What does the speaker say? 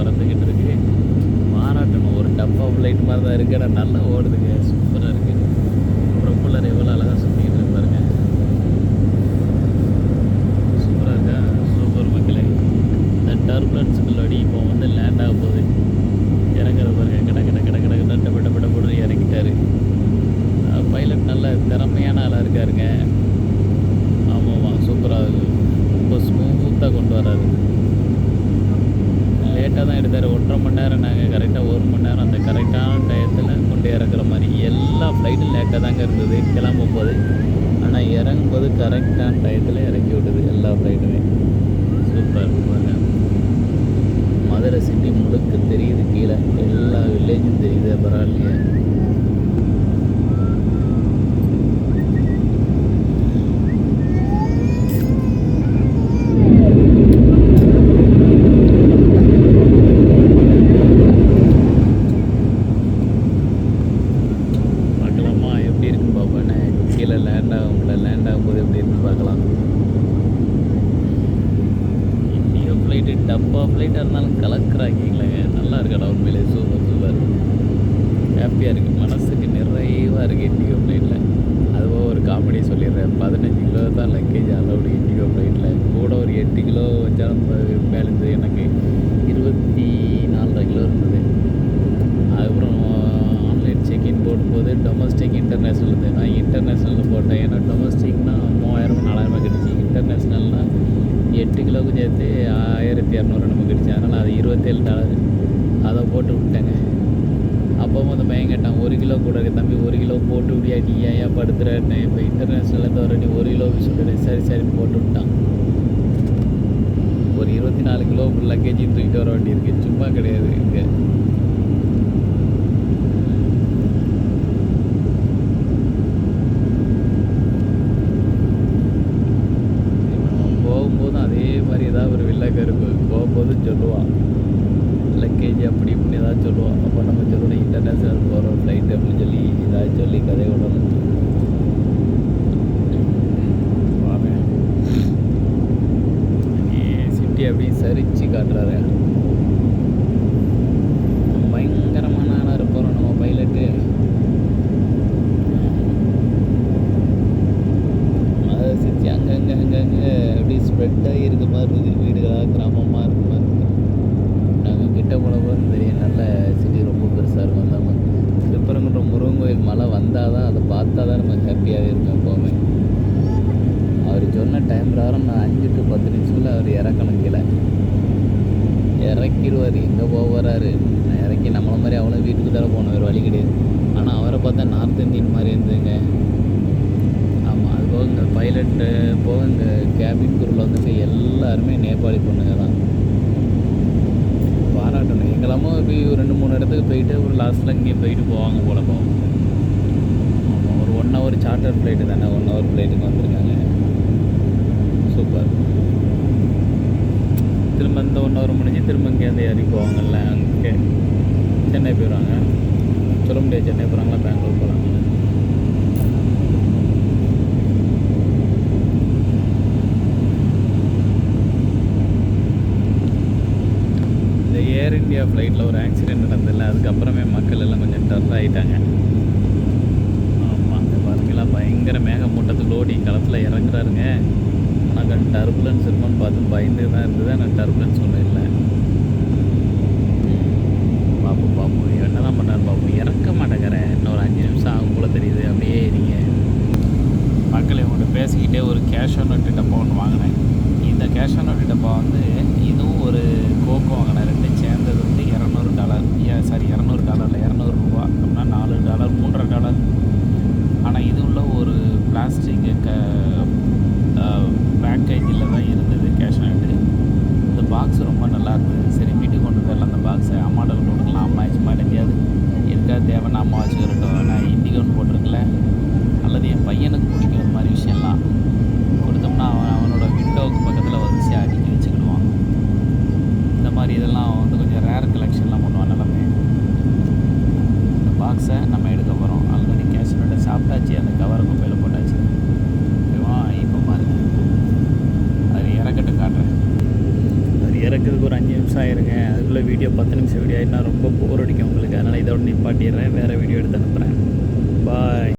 பறந்துக்கிட்டு இருக்கு. பாராட்டணும். ஒரு டப்பா ஃப்ளைட் மாதிரி தான் இருக்குது. ஆனால் நல்லா ஓடுதுங்க. சூப்பராக இருக்குது. ப்ரொப்பல்லர் எவ்வளோ அழகாக சுற்றிக்கிட்டு இருப்பாருங்க. சூப்பராக இருக்கா? சூப்பர் மக்களே. இந்த டர்புலன்ஸுக்குள்ளடி இப்போ வந்து லேண்ட் ஆக போகுது. இறங்குற பாருங்க. கிட கிட கிட கிட கிட்ட டப்ப டப்ப டப்ப இறங்கிட்டாரு. பைலட் நல்ல திறமையான ஆளாக இருக்காருங்க. ஆமாம்மா, சூப்பராக ரொம்ப ஸ்மூத்தாக கொண்டு வராது. லேட்டாக தான் எடுத்தார். 1.5 மணி நேரம். நாங்கள் கரெக்டாக 1 மணி நேரம் அந்த கரெக்டான டயத்தில் கொண்டு இறக்குற மாதிரி. எல்லா ஃப்ளைட்டும் லேட்டாக தாங்க இருந்தது கிளம்பும் போது. ஆனால் இறங்கும்போது கரெக்டான டயத்தில் இறக்கி விட்டுது எல்லா ஃப்ளைட்டுமே. சூப்பர். மதுரை சிட்டி முழுக்க தெரியுது. கீழே எல்லா வில்லேஜும் தெரியுது. பரவாயில்லையே. லேண்ட் ஆகும்போது எப்படி இருக்குன்னு பார்க்கலாம். இந்தியோ ஃப்ளைட்டு டப்பா ஃப்ளைட்டாக இருந்தாலும் கலக்குறாக்கிங்களேங்க. நல்லா இருக்கடா உண்மையிலே. Super super. ஹாப்பியாக இருக்குது. மனசுக்கு நிறைவாக இருக்குது இண்டிகோ ஃப்ளைட்டில். அதுவும் ஒரு காமெடி சொல்லிடுறேன். 15 கிலோ தான் லக்கேஜ் அலௌடு இண்டிகோ ஃப்ளைட்டில். கூட ஒரு 8 கிலோ வச்சாலும் பேலன்ஸு எனக்கு 24.5 கிலோ இருந்தது. அதுக்கப்புறம் ஆன்லைன் செக்இன் போடும்போது டொமஸ்டிக் இன்டர்நேஷ்னல் இருந்தது. நான் இன்டர்நேஷ்னலில் போட்டேன். ஏன்னா டொமஸ்டிக்னால் 3000 4000 கிடச்சி. இன்டர்நேஷ்னல்னால் 8 கிலோவுக்கு சேர்த்து 1200 நமக்கு கிடச்சி. அதனால் அது $27. அதை போட்டு விட்டேங்க. அப்போவும் அந்த பையன் கேட்டான், 1 கிலோ கூட இருக்குது தம்பி, 1 கிலோ போட்டு விடியா, நீ ஏன் படுத்துறேன்னு. இப்போ இன்டர்நேஷ்னல்லேருந்து வர நீ 1 கிலோ சொல்லிடு. சரின்னு போட்டு விட்டான். ஒரு 24 கிலோ லக்கேஜையும் தூக்கிட்டு வர வேண்டியிருக்கு. சும்மா கிடையாது இங்கே. போகும்போதும் அதே மாதிரி ஏதாவது ஒரு வில்லக்கருப்பு போகும்போதும் சொல்லுவான், லக்கேஜ் அப்படி இப்படின்னு ஏதாவது சொல்லுவான். அப்போ நம்ம சொல்லணும் இன்டர்நேஷ்னல் போகிறோம் ஃப்ளைட்டு அப்படின்னு சொல்லி ஏதாவது சொல்லி கதை விடணும். சிட்டி அப்படி சரிச்சு காட்டுறாரு. பயங்கரமான ஆளாக இருப்போம் நம்ம பைலட்டு. அதை சுற்றி அங்கங்கே அப்படி ஸ்ப்ரெட்டாகி இருக்க மாதிரி இருக்குது. வீடுகளாக கிராமமாக இருக்க மாதிரி இருக்குது. நாங்கள் கிட்ட போனபோது தெரியும். நல்ல சிட்டி ரொம்ப பெருசாக இருக்கும். இல்லாமல் திருப்பரங்குன்றம் முருகன் கோயில் மழை வந்தால் தான் அதை பார்த்தா தான் நம்ம ஹாப்பியாகவே இருக்கும் எப்போவுமே. அவர் சொன்ன டைம் பிரகாரம் நான் 5 to 10 நிமிஷத்தில் அவர் இறக்கணும். கீழே இறக்கிடுவார். எங்கே போகிறாரு இறக்கி நம்மளை மாதிரி அவ்வளோ வீட்டுக்கு தர போன ஒரு வழி கிடையாது. ஆனால் அவரை பார்த்தா நார்த் இந்தியன் மாதிரி இருந்துங்க. ஆமாம், அது போக இந்த பைலட்டு போக இந்த கேபின் குரூவில் வந்துட்டு எல்லாருமே நேபாளி பொண்ணுங்க தான். பாராட்டணும். எங்கெல்லாமோ போய் ஒரு 2-3 இடத்துக்கு போயிட்டு ஒரு லாஸ்ட்டில் இங்கேயும் போயிட்டு போவாங்க போல. போவோம். ஆமாம், ஒரு 1 hour சார்ட்டர் ஃப்ளைட்டு தானே. 1 hour ஃப்ளைட்டுக்கு வந்திருக்காங்க. சூப்பர். திரும்ப இந்த 1 hour முடிஞ்சு திரும்ப இங்கேருந்து ஏறி போவாங்கல்ல, அங்கே சென்னை போயிடுவாங்க. சொல்ல முடியாது சென்னை போகிறாங்களா பெங்களூர் போகிறாங்க. இந்த ஏர் இந்தியா ஃப்ளைட்டில் ஒரு ஆக்சிடெண்ட் நடந்ததில்ல, அதுக்கப்புறமே மக்கள் எல்லாம் கொஞ்சம் டர் ஆகிட்டாங்க. ஆமாம், பார்த்தீங்களா பயங்கர மேகமூட்டத்தில் ஓடி களத்தில் இறங்குறாருங்க. ஆனால் டர்புலன்ஸ் இருக்கும்னு பார்த்து பயந்து தான் இருந்தது. ஆனால் டர்புலன்ஸ் ஒன்றும் இல்லை. பார்ப்போம் என்ன தான் பண்ணார் பார்ப்போம். இறக்க மாட்டேங்கிறேன். இன்னும் ஒரு 5 நிமிஷம் ஆகும் போல் தெரியுது. அப்படியே இருங்க மக்கள். இவங்கள்ட்ட பேசிக்கிட்டே ஒரு கேஷ் ஆன் நோட்டு டப்பா ஒன்று வாங்கினேன். இந்த கேஷ் ஆன் நோட்டு டப்பா வந்து இதுவும் ஒரு கோகோ வாங்கினேன். ரெண்டும் சேர்ந்தது வந்து $200. சாரி $200 200 ரூபா அப்படின்னா $4 $3.5. ஆனால் இது உள்ள ஒரு பிளாஸ்டிக் பேக்கேஜில் தான் இருந்தது கேஷ் நோட்டு. இந்த பாக்ஸ் ரொம்ப நல்லா இருந்தது. சரி வீட்டுக்கு கொண்டு போயிடலாம். அந்த பாக்ஸை அம்மாட்ட கொண்டு கொடுக்கலாம். அம்மா சும்மா எங்கேயாவது எதுக்காக தேவைன்னா அம்மா வச்சுக்கிறட்டும். நான் இண்டிகோன்னு போட்டிருக்கல, அல்லது என் பையனுக்கு பிடிக்கிற மாதிரி விஷயம்லாம் கொடுத்தோம்னா அவனோட விண்டோவுக்கு பக்கத்தில் வரிசையாக அடுக்கி வச்சுக்கிடுவான். இந்த மாதிரி இதெல்லாம் வந்து கொஞ்சம் ரேர் கலெக்ஷன்லாம் பண்ணுவான் எல்லாமே. இந்த பாக்ஸை நம்ம எடுக்க போகிறோம். ஆல்ரெடி கேஷ் நோட்டை சாப்பிட்டாச்சு. அந்த கவரை குப்பையில் போட்டாச்சு. ஓகேவா? இப்போ பாருங்கள், அது இறக்கட்டும் காட்டுறேன். அது இறக்குறதுக்கு ஒரு 5 நிமிஷம் நிமிஷம் ஆயிருங்க. அதுக்குள்ளே வீடியோ 10 நிமிஷம் வீடியோ ஆயிருந்தா ரொம்ப போர் அடிக்கும் உங்களுக்கு. அதனால் இதோட நிப்பாட்டிடுறேன். வேறு வீடியோ எடுத்து அனுப்புகிறேன். பாய்.